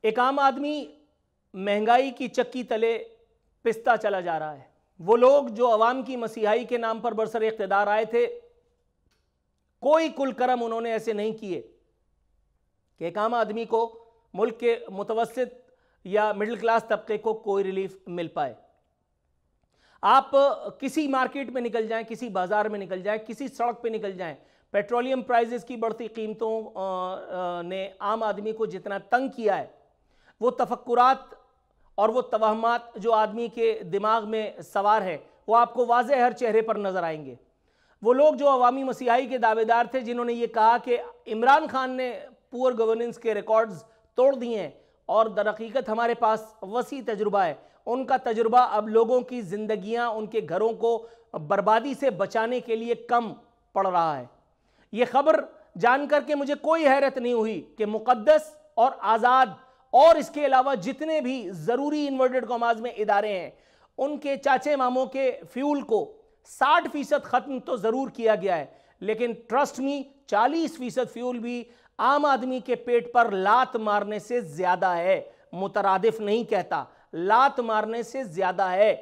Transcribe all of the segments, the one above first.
एक आम आदमी महंगाई की चक्की तले पिसता चला जा रहा है। वो लोग जो अवाम की मसीहाई के नाम पर बरसर इख्तिदार आए थे, कोई कुल करम उन्होंने ऐसे नहीं किए कि एक आम आदमी को, मुल्क के मुतवस्सित या मिडिल क्लास तबके को कोई रिलीफ मिल पाए। आप किसी मार्केट में निकल जाएं, किसी बाजार में निकल जाएं, किसी सड़क पे निकल जाएं, पेट्रोलियम प्राइजेस की बढ़ती कीमतों ने आम आदमी को जितना तंग किया है, वो तफक्कुरात और वो तवहमात जो आदमी के दिमाग में सवार है, वो आपको वाज़े हर चेहरे पर नजर आएंगे। वो लोग जो अवामी मसीहाई के दावेदार थे, जिन्होंने ये कहा कि इमरान खान ने पुअर गवर्नेंस के रिकॉर्ड्स तोड़ दिए हैं और दर हकीकत हमारे पास वसी तजुर्बा है, उनका तजुर्बा अब लोगों की जिंदगियां, उनके घरों को बर्बादी से बचाने के लिए कम पड़ रहा है। ये खबर जानकर के मुझे कोई हैरत नहीं हुई कि मुकद्दस और आज़ाद और इसके अलावा जितने भी ज़रूरी इन्वर्टेड कॉमास में इदारे हैं, उनके चाचे मामों के फ्यूल को 60% ख़त्म तो ज़रूर किया गया है, लेकिन ट्रस्ट मी 40% फ्यूल भी आम आदमी के पेट पर लात मारने से ज़्यादा है। मुतरादिफ नहीं कहता, लात मारने से ज़्यादा है।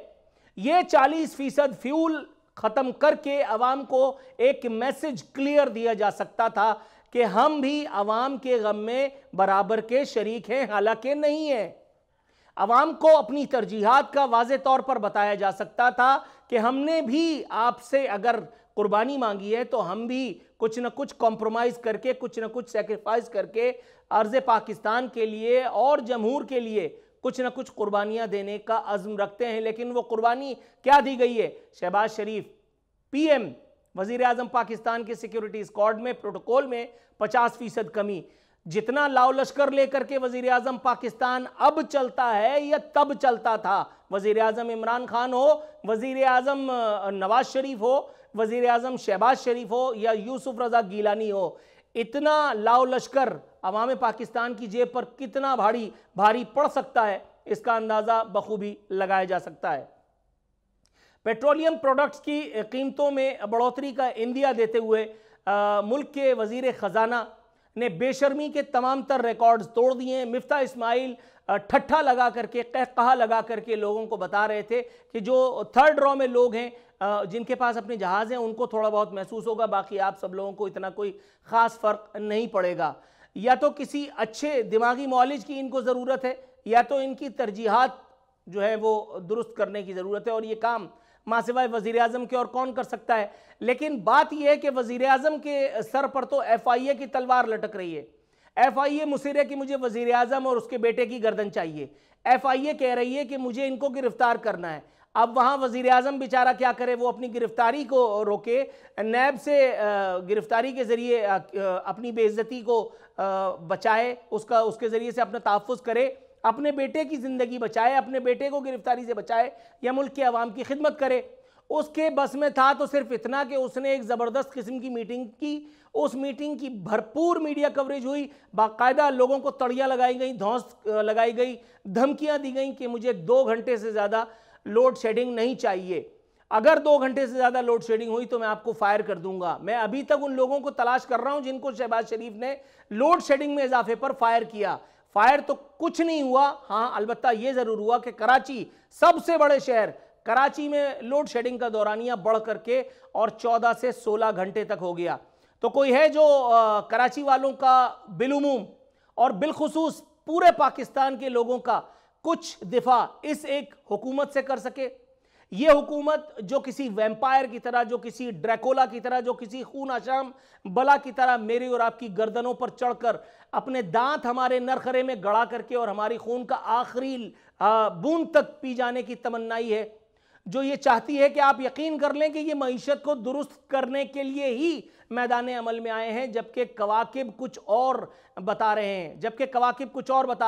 ये 40% फ्यूल ख़त्म करके अवाम को एक मैसेज क्लियर दिया जा सकता था कि हम भी अवाम के गम में बराबर के शरीक हैं, हालांकि नहीं है। अवाम को अपनी तरजीहात का वाज़े तौर पर बताया जा सकता था कि हमने भी आपसे अगर कुर्बानी मांगी है तो हम भी कुछ न कुछ कॉम्प्रोमाइज़ करके, कुछ न कुछ सेक्रीफाइस करके अर्ज़ पाकिस्तान के लिए और जमहूर के लिए कुछ न कुछ कुर्बानियाँ देने का अज़्म रखते हैं। लेकिन वो कुर्बानी क्या दी गई है? शहबाज शरीफ PM वज़ीर आज़म पाकिस्तान के सिक्योरिटी स्क्वाड में, प्रोटोकॉल में 50% कमी। जितना लाओ लश्कर लेकर के वज़ीर आज़म पाकिस्तान अब चलता है या तब चलता था, वज़ीर आज़म इमरान खान हो, वज़ीर आज़म नवाज शरीफ हो, वज़ीर आज़म शहबाज शरीफ हो या यूसुफ रज़ा गीलानी हो, इतना लाओ लश्कर अवाम पाकिस्तान की जेब पर कितना भारी पड़ सकता है, इसका अंदाज़ा बखूबी लगाया जा सकता है। पेट्रोलियम प्रोडक्ट्स की कीमतों में बढ़ोतरी का इंदिया देते हुए मुल्क के वज़ीर ख़जाना ने बेशर्मी के तमाम तर रिकॉर्ड्स तोड़ दिए। मिफ्ता इस्माइल ठट्ठा लगा करके, कहकहा लगा करके लोगों को बता रहे थे कि जो थर्ड रॉ में लोग हैं, जिनके पास अपने जहाज़ हैं, उनको थोड़ा बहुत महसूस होगा, बाकी आप सब लोगों को इतना कोई ख़ास फ़र्क नहीं पड़ेगा। या तो किसी अच्छे दिमागी मौलिज की इनको ज़रूरत है, या तो इनकी तरजीहात जो है वो दुरुस्त करने की ज़रूरत है, और ये काम मां सिवाय वज़ीर आज़म के और कौन कर सकता है। लेकिन बात यह है कि वज़ीर आज़म के सर पर तो FIA की तलवार लटक रही है। FIA मुसिर है कि मुझे वज़ीर आज़म और उसके बेटे की गर्दन चाहिए। FIA कह रही है कि मुझे इनको गिरफ्तार करना है। अब वहाँ वज़ीर आज़म बेचारा क्या करे? वो अपनी गिरफ्तारी को रोके, नैब से गिरफ्तारी के ज़रिए अपनी बेइज्जती को बचाए, उसके ज़रिए से अपना तहफ़्फ़ुज़ करे, अपने बेटे की ज़िंदगी बचाए, अपने बेटे को गिरफ्तारी से बचाए, या मुल्क के अवाम की खिदमत करे। उसके बस में था तो सिर्फ इतना कि उसने एक ज़बरदस्त किस्म की मीटिंग की। उस मीटिंग की भरपूर मीडिया कवरेज हुई, बाकायदा लोगों को तड़ियाँ लगाई गई, धौंस लगाई गई, धमकियाँ दी गई कि मुझे 2 घंटे से ज़्यादा लोड शेडिंग नहीं चाहिए। अगर 2 घंटे से ज़्यादा लोड शेडिंग हुई तो मैं आपको फायर कर दूंगा। मैं अभी तक उन लोगों को तलाश कर रहा हूँ जिनको शहबाज शरीफ ने लोड शेडिंग में इजाफे पर फायर किया। फायर तो कुछ नहीं हुआ। हाँ, अलबत्ता ये ज़रूर हुआ कि कराची, सबसे बड़े शहर कराची में लोड शेडिंग का दौरानिया बढ़ करके और 14 से 16 घंटे तक हो गया। तो कोई है जो कराची वालों का बिलुमूम और बिलखुसूस पूरे पाकिस्तान के लोगों का कुछ दिफा इस एक हुकूमत से कर सके? ये हुकूमत जो किसी वैम्पायर की तरह, जो किसी ड्रैकोला की तरह, जो किसी खून आशाम बला की तरह मेरी और आपकी गर्दनों पर चढ़कर अपने दांत हमारे नरखरे में गड़ा करके और हमारी खून का आखिरी बूंद तक पी जाने की तमन्नाई है, जो ये चाहती है कि आप यकीन कर लें कि ये मईशत को दुरुस्त करने के लिए ही मैदान अमल में आए हैं, जबकि कवाकिब कुछ और बता रहे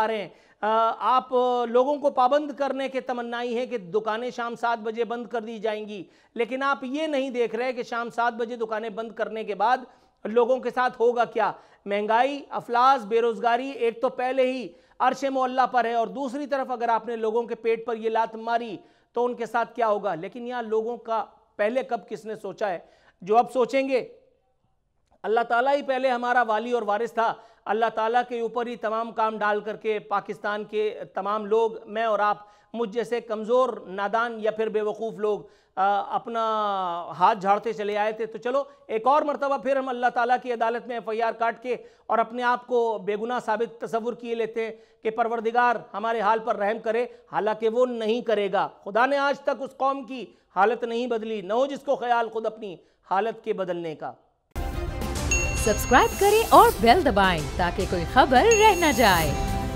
हैं, आप लोगों को पाबंद करने के तमन्नाई है कि दुकानें शाम 7 बजे बंद कर दी जाएंगी, लेकिन आप ये नहीं देख रहे कि शाम 7 बजे दुकानें बंद करने के बाद लोगों के साथ होगा क्या। महंगाई, अफलास, बेरोजगारी एक तो पहले ही अर्श मोअल्ला पर है, और दूसरी तरफ अगर आपने लोगों के पेट पर यह लात मारी तो उनके साथ क्या होगा। लेकिन यहाँ लोगों का पहले कब किसने सोचा है? जो अब सोचेंगे, अल्लाह ताला ही पहले हमारा वाली और वारिस था, अल्लाह ताला के ऊपर ही तमाम काम डाल करके पाकिस्तान के तमाम लोग, मैं और आप, मुझ जैसे कमज़ोर, नादान या फिर बेवकूफ़ लोग अपना हाथ झाड़ते चले आए थे। तो चलो एक और मरतबा फिर हम अल्लाह ताला की अदालत में FIR काट के और अपने आप को बेगुनाह साबित तसव्वुर किए लेते हैं कि परवरदिगार हमारे हाल पर रहम करे, हालांकि वो नहीं करेगा। खुदा ने आज तक उस कौम की हालत नहीं बदली, न हो जिसको ख्याल खुद अपनी हालत के बदलने का। सब्सक्राइब करें और बेल दबाएं ताकि कोई खबर रह न जाए।